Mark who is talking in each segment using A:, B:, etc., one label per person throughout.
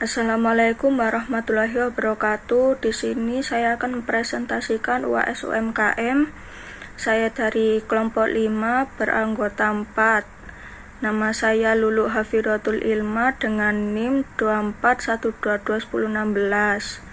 A: Assalamualaikum warahmatullahi wabarakatuh. Di sini saya akan mempresentasikan UAS UMKM. Saya dari kelompok 5 beranggota 4. Nama saya Lulu Hafidhatul Ilma dengan NIM 24122116.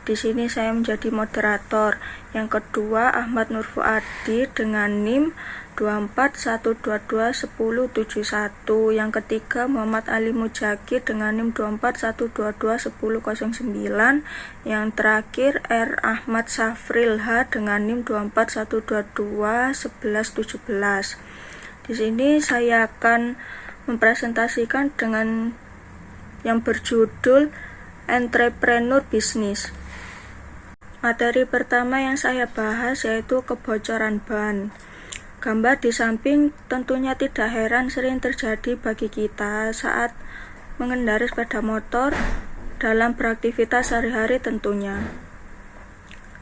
A: Di sini saya menjadi moderator. Yang kedua Ahmad Nur Fuadi dengan NIM 24122171. Yang ketiga Muhammad Ali Mujaki dengan NIM 24122109. Yang terakhir R Ahmad Safril H dengan NIM 24121117. Di sini saya akan mempresentasikan dengan yang berjudul Entrepreneur Bisnis. Materi pertama yang saya bahas yaitu kebocoran ban. Gambar di samping tentunya tidak heran sering terjadi bagi kita saat mengendarai sepeda motor dalam beraktivitas sehari-hari tentunya.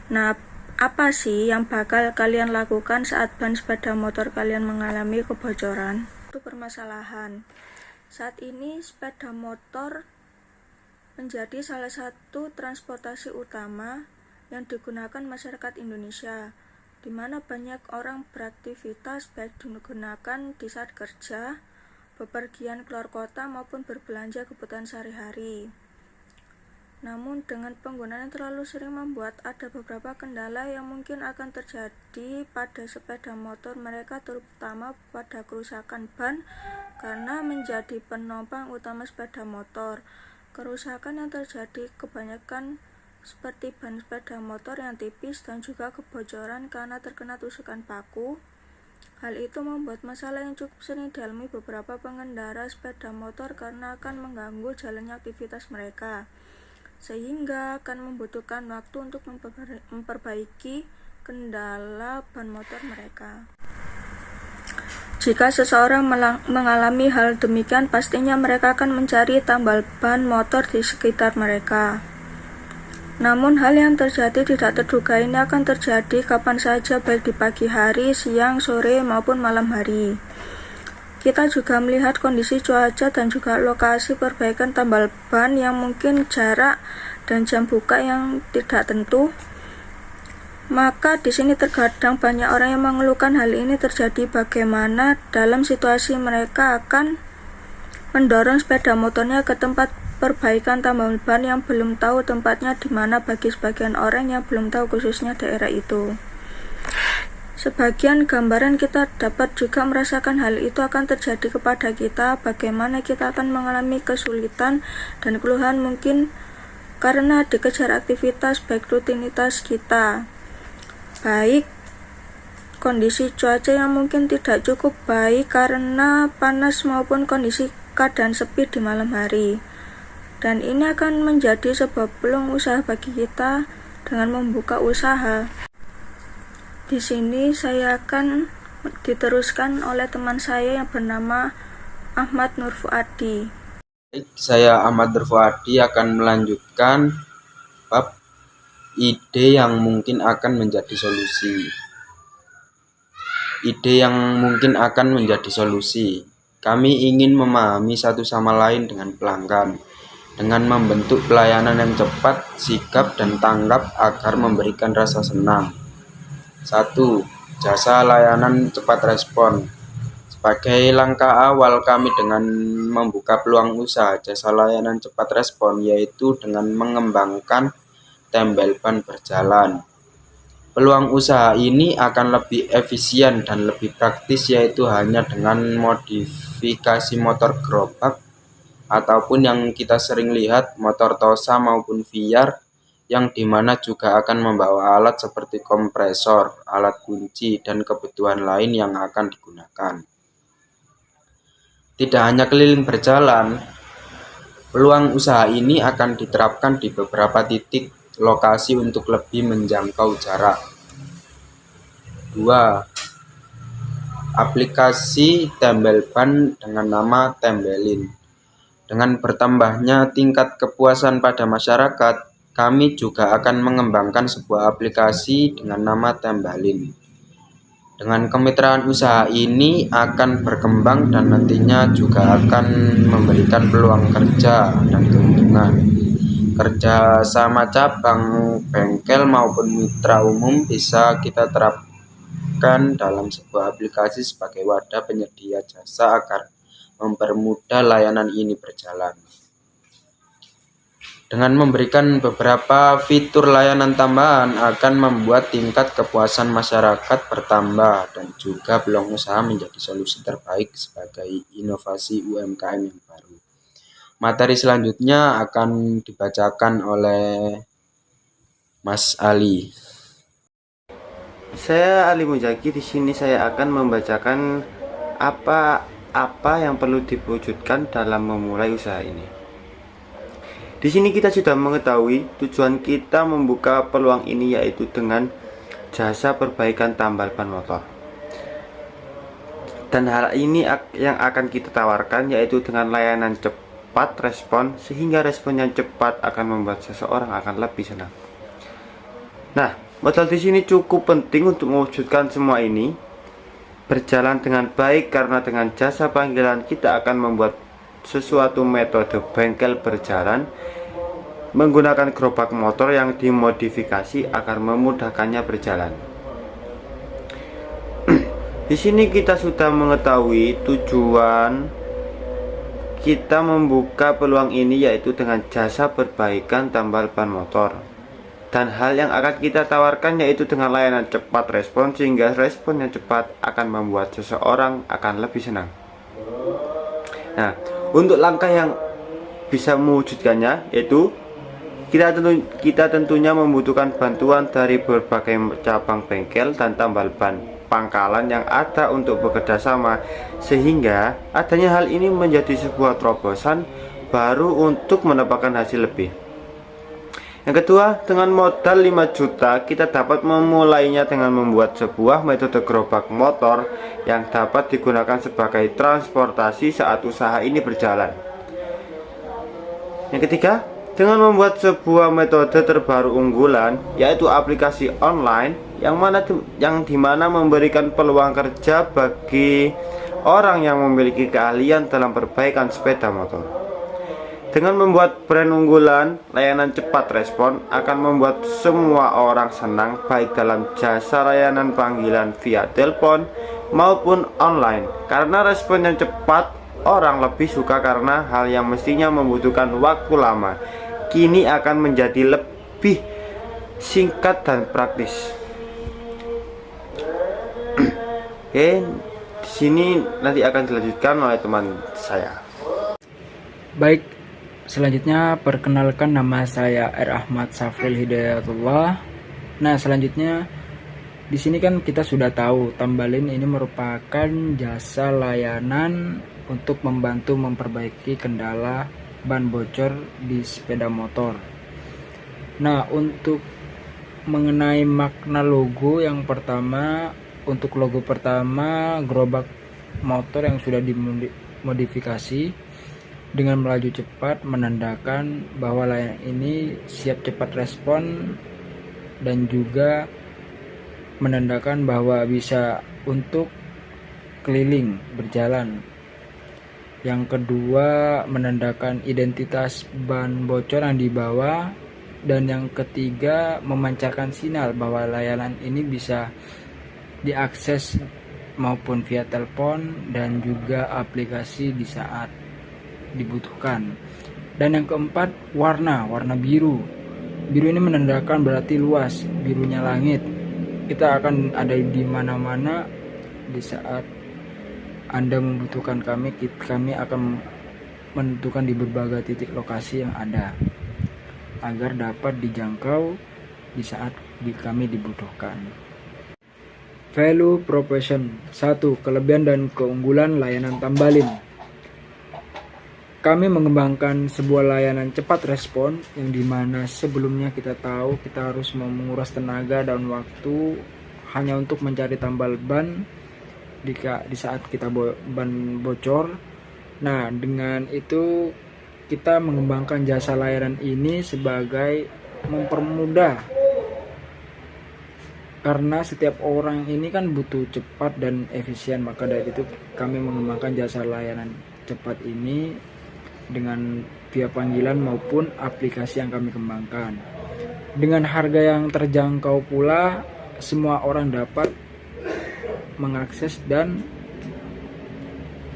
A: Nah, apa sih yang bakal kalian lakukan saat ban sepeda motor kalian mengalami kebocoran? Itu permasalahan. Saat ini sepeda motor menjadi salah satu transportasi utama yang digunakan masyarakat Indonesia, di mana banyak orang beraktivitas baik digunakan di saat kerja, bepergian keluar kota maupun berbelanja kebutuhan sehari-hari. Namun dengan penggunaan yang terlalu sering membuat ada beberapa kendala yang mungkin akan terjadi pada sepeda motor mereka, terutama pada kerusakan ban karena menjadi penopang utama sepeda motor. Kerusakan yang terjadi kebanyakan seperti ban sepeda motor yang tipis dan juga kebocoran karena terkena tusukan paku. Hal itu membuat masalah yang cukup sering dialami beberapa pengendara sepeda motor karena akan mengganggu jalannya aktivitas mereka, sehingga akan membutuhkan waktu untuk memperbaiki kendala ban motor mereka. Jika seseorang mengalami hal demikian, pastinya mereka akan mencari tambal ban motor di sekitar mereka. Namun hal yang terjadi tidak terduga ini akan terjadi kapan saja, baik di pagi hari, siang, sore, maupun malam hari. Kita juga melihat kondisi cuaca dan juga lokasi perbaikan tambal ban yang mungkin jarak dan jam buka yang tidak tentu. Maka di sini terkadang banyak orang yang mengeluhkan hal ini terjadi, bagaimana dalam situasi mereka akan mendorong sepeda motornya ke tempat perbaikan tambal ban yang belum tahu tempatnya di mana bagi sebagian orang yang belum tahu khususnya daerah itu. Sebagian gambaran kita dapat juga merasakan hal itu akan terjadi kepada kita, bagaimana kita akan mengalami kesulitan dan keluhan mungkin karena dikejar aktivitas baik rutinitas kita, baik kondisi cuaca yang mungkin tidak cukup baik karena panas maupun kondisi keadaan sepi di malam hari. Dan ini akan menjadi sebuah peluang usaha bagi kita dengan membuka usaha. Di sini saya akan diteruskan oleh teman saya yang bernama Ahmad Nur Fuadi.
B: Saya Ahmad Nur Fuadi akan melanjutkan bab ide yang mungkin akan menjadi solusi. Ide yang mungkin akan menjadi solusi. Kami ingin memahami satu sama lain dengan pelanggan, dengan membentuk pelayanan yang cepat, sigap, dan tanggap agar memberikan rasa senang. 1. Jasa layanan cepat respon. Sebagai langkah awal kami dengan membuka peluang usaha jasa layanan cepat respon, yaitu dengan mengembangkan tambal ban berjalan. Peluang usaha ini akan lebih efisien dan lebih praktis, yaitu hanya dengan modifikasi motor gerobak ataupun yang kita sering lihat motor Tosa maupun VR, yang dimana juga akan membawa alat seperti kompresor, alat kunci, dan kebutuhan lain yang akan digunakan. Tidak hanya keliling berjalan, peluang usaha ini akan diterapkan di beberapa titik lokasi untuk lebih menjangkau jarak. 2. Aplikasi tambal ban dengan nama Tembelin. Dengan bertambahnya tingkat kepuasan pada masyarakat, kami juga akan mengembangkan sebuah aplikasi dengan nama Tembalin. Dengan kemitraan usaha ini akan berkembang dan nantinya juga akan memberikan peluang kerja dan keuntungan. kerja sama cabang, bengkel maupun mitra umum bisa kita terapkan dalam sebuah aplikasi sebagai wadah penyedia jasa agar mempermudah layanan ini berjalan. Dengan memberikan beberapa fitur layanan tambahan akan membuat tingkat kepuasan masyarakat bertambah dan juga peluang usaha menjadi solusi terbaik sebagai inovasi UMKM yang baru. Materi selanjutnya akan dibacakan oleh Mas Ali.
C: Saya Ali Mujaki. Di sini saya akan membacakan apa yang perlu diwujudkan dalam memulai usaha ini. Di sini kita sudah mengetahui tujuan kita membuka peluang ini, yaitu dengan jasa perbaikan tambal ban motor. Dan hal ini yang akan kita tawarkan yaitu dengan layanan cepat respon, sehingga respon yang cepat akan membuat seseorang akan lebih senang. Nah, modal di sini cukup penting untuk mewujudkan semua ini berjalan dengan baik, karena dengan jasa panggilan kita akan membuat sesuatu metode bengkel berjalan menggunakan gerobak motor yang dimodifikasi agar memudahkannya berjalan. Di sini kita sudah mengetahui tujuan kita membuka peluang ini, yaitu dengan jasa perbaikan tambal ban motor. Dan hal yang akan kita tawarkan yaitu dengan layanan cepat respon, sehingga respon yang cepat akan membuat seseorang akan lebih senang. Nah, untuk langkah yang bisa mewujudkannya yaitu kita tentunya membutuhkan bantuan dari berbagai cabang bengkel dan tambal ban pangkalan yang ada untuk bekerja sama, sehingga adanya hal ini menjadi sebuah terobosan baru untuk mendapatkan hasil lebih. Yang kedua, dengan modal 5 juta kita dapat memulainya dengan membuat sebuah metode gerobak motor yang dapat digunakan sebagai transportasi saat usaha ini berjalan. Yang ketiga, dengan membuat sebuah metode terbaru unggulan, yaitu aplikasi online yang dimana memberikan peluang kerja bagi orang yang memiliki keahlian dalam perbaikan sepeda motor. Dengan membuat brand unggulan, layanan cepat respon akan membuat semua orang senang, baik dalam jasa layanan panggilan via telepon maupun online. Karena respon yang cepat, orang lebih suka, karena hal yang mestinya membutuhkan waktu lama kini akan menjadi lebih singkat dan praktis. Oke, di sini nanti akan dilanjutkan oleh teman saya.
D: Baik, selanjutnya perkenalkan, nama saya R. Ahmad Safril Hidayatullah. Nah, selanjutnya di sini kan kita sudah tahu Tambalin ini merupakan jasa layanan untuk membantu memperbaiki kendala ban bocor di sepeda motor. Nah, untuk mengenai makna logo, yang pertama, untuk logo pertama, gerobak motor yang sudah dimodifikasi dengan melaju cepat menandakan bahwa layanan ini siap cepat respon, dan juga menandakan bahwa bisa untuk keliling berjalan. Yang kedua, menandakan identitas ban bocor yang dibawa. Dan yang ketiga, memancarkan sinyal bahwa layanan ini bisa diakses maupun via telepon dan juga aplikasi di saat dibutuhkan. Dan yang keempat, warna biru. Biru ini menandakan berarti luas, birunya langit. Kita akan ada di mana-mana di saat Anda membutuhkan kami akan menentukan di berbagai titik lokasi yang ada agar dapat dijangkau di saat kami dibutuhkan. Value proposition 1. Kelebihan dan keunggulan layanan Tambalin. Kami mengembangkan sebuah layanan cepat respon yang dimana sebelumnya kita tahu kita harus menguras tenaga dan waktu hanya untuk mencari tambal ban di saat kita ban bocor. Nah, dengan itu kita mengembangkan jasa layanan ini sebagai mempermudah, karena setiap orang ini kan butuh cepat dan efisien. Maka dari itu kami mengembangkan jasa layanan cepat ini dengan via panggilan maupun aplikasi yang kami kembangkan. Dengan harga yang terjangkau pula, semua orang dapat mengakses dan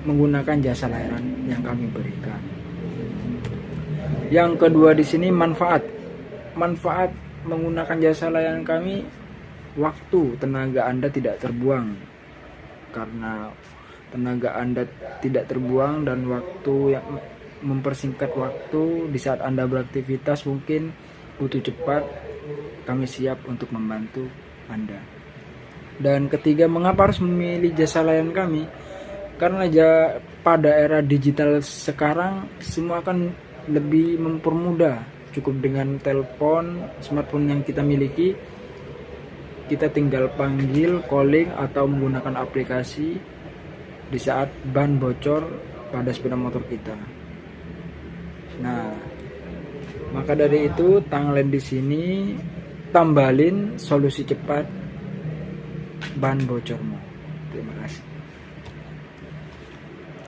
D: menggunakan jasa layanan yang kami berikan. Yang kedua di sini manfaat menggunakan jasa layanan kami, waktu tenaga Anda tidak terbuang. Karena tenaga Anda tidak terbuang dan waktu yang mempersingkat waktu di saat Anda beraktivitas mungkin butuh cepat, kami siap untuk membantu Anda. Dan ketiga, mengapa harus memilih jasa layanan kami? Karena pada era digital sekarang semua akan lebih mempermudah. Cukup dengan telepon, smartphone yang kita miliki, kita tinggal panggil, calling, atau menggunakan aplikasi di saat ban bocor pada sepeda motor kita. Nah, maka dari itu Tanglen di sini tambalin solusi cepat ban bocormu. Terima kasih.